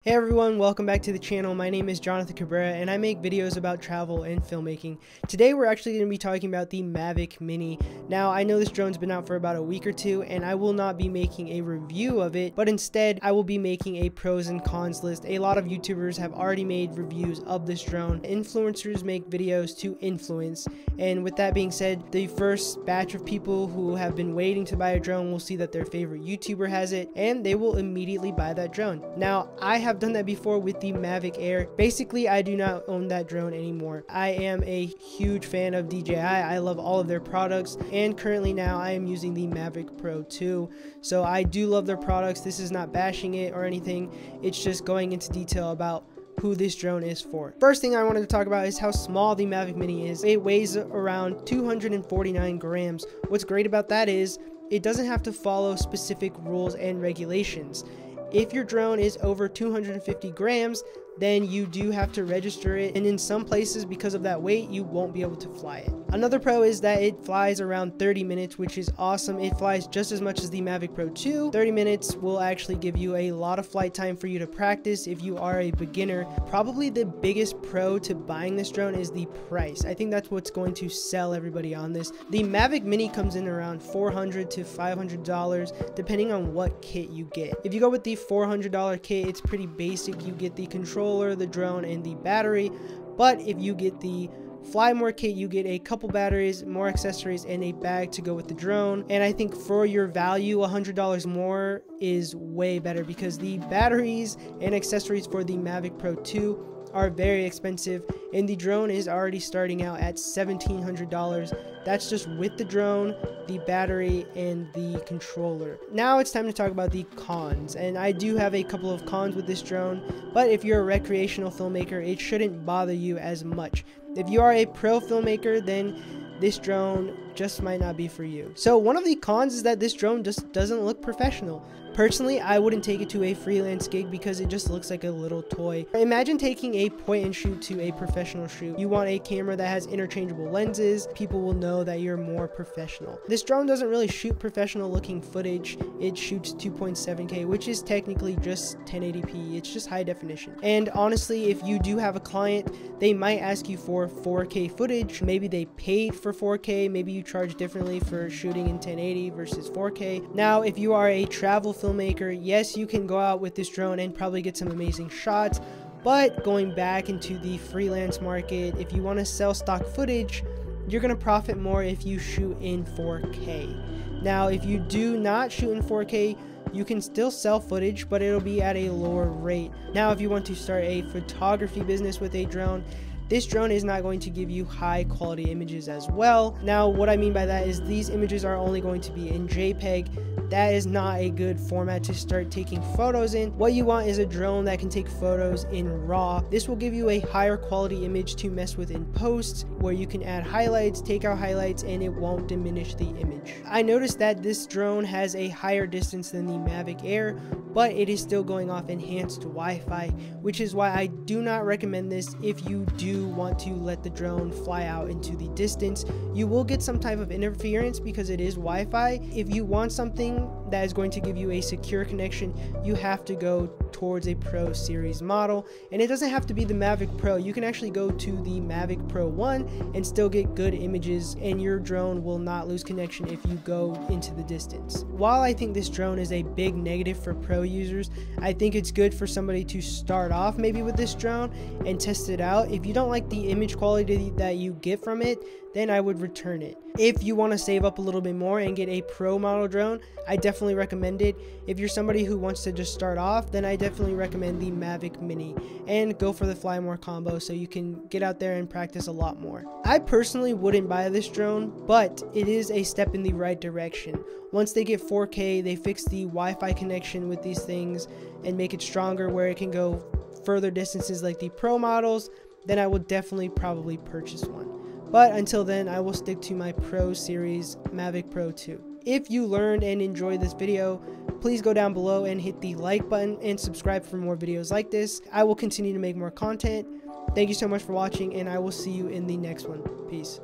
Hey everyone, welcome back to the channel. My name is Jonathan Cabrera and I make videos about travel and filmmaking. Today we're actually going to be talking about the Mavic Mini. Now I know this drone's been out for about a week or two and I will not be making a review of it, but instead I will be making a pros and cons list. A lot of YouTubers have already made reviews of this drone. Influencers make videos to influence, and with that being said, the first batch of people who have been waiting to buy a drone will see that their favorite YouTuber has it and they will immediately buy that drone. Now I have done that before with the Mavic Air. Basically, I do not own that drone anymore. I am a huge fan of DJI. I love all of their products, and currently now I am using the Mavic Pro 2. So I do love their products. This is not bashing it or anything. It's just going into detail about who this drone is for. First thing I wanted to talk about is how small the Mavic Mini is. It weighs around 249 grams. What's great about that is it doesn't have to follow specific rules and regulations. If your drone is over 250 grams, then you do have to register it, and in some places, because of that weight, you won't be able to fly it. Another pro is that it flies around 30 minutes, which is awesome. It flies just as much as the Mavic Pro 2. 30 minutes will actually give you a lot of flight time for you to practice if you are a beginner. Probably the biggest pro to buying this drone is the price. I think that's what's going to sell everybody on this. The Mavic Mini comes in around $400 to $500 depending on what kit you get. If you go with the $400 kit, it's pretty basic. You get the controller, the drone, and the battery. But if you get the Fly More kit, you get a couple batteries, more accessories, and a bag to go with the drone. And I think for your value, $100 more is way better, because the batteries and accessories for the Mavic Pro 2 are very expensive, and the drone is already starting out at $1,700. That's just with the drone, the battery, and the controller. Now it's time to talk about the cons, and I do have a couple of cons with this drone, but if you're a recreational filmmaker, it shouldn't bother you as much. If you are a pro filmmaker, then this drone just might not be for you. So one of the cons is that this drone just doesn't look professional. Personally, I wouldn't take it to a freelance gig because it just looks like a little toy. Imagine taking a point and shoot to a professional shoot. You want a camera that has interchangeable lenses. People will know that you're more professional. This drone doesn't really shoot professional looking footage. It shoots 2.7K, which is technically just 1080p. It's just high definition. And honestly, if you do have a client, they might ask you for 4K footage. Maybe they paid for 4K. Maybe you charge differently for shooting in 1080 versus 4K. Now, if you are a travel filmmaker, yes, you can go out with this drone and probably get some amazing shots, but going back into the freelance market, if you want to sell stock footage, you're going to profit more if you shoot in 4K. Now, if you do not shoot in 4K, you can still sell footage, but it'll be at a lower rate. Now, if you want to start a photography business with a drone, this drone is not going to give you high quality images as well. Now, what I mean by that is these images are only going to be in JPEG. That is not a good format to start taking photos in. What you want is a drone that can take photos in RAW. This will give you a higher quality image to mess with in post, where you can add highlights, take out highlights, and it won't diminish the image. I noticed that this drone has a higher distance than the Mavic Air, but it is still going off enhanced Wi-Fi, which is why I do not recommend this if you do want to let the drone fly out into the distance. You will get some type of interference because it is Wi-Fi. If you want something that is going to give you a secure connection, you have to go towards a Pro series model, and it doesn't have to be the Mavic Pro. You can actually go to the Mavic Pro 1 and still get good images, and your drone will not lose connection if you go into the distance. While I think this drone is a big negative for pro users, I think it's good for somebody to start off maybe with this drone and test it out. If you don't like the image quality that you get from it, then I would return it. If you want to save up a little bit more and get a pro model drone, I definitely recommend it. If you're somebody who wants to just start off, then I definitely recommend the Mavic Mini and go for the Fly More combo so you can get out there and practice a lot more. I personally wouldn't buy this drone, but it is a step in the right direction. Once they get 4K, they fix the Wi-Fi connection with these things and make it stronger where it can go further distances like the pro models, then I will definitely probably purchase one. But until then, I will stick to my Pro series Mavic Pro 2. If you learned and enjoyed this video, please go down below and hit the like button and subscribe for more videos like this. I will continue to make more content. Thank you so much for watching, and I will see you in the next one. Peace.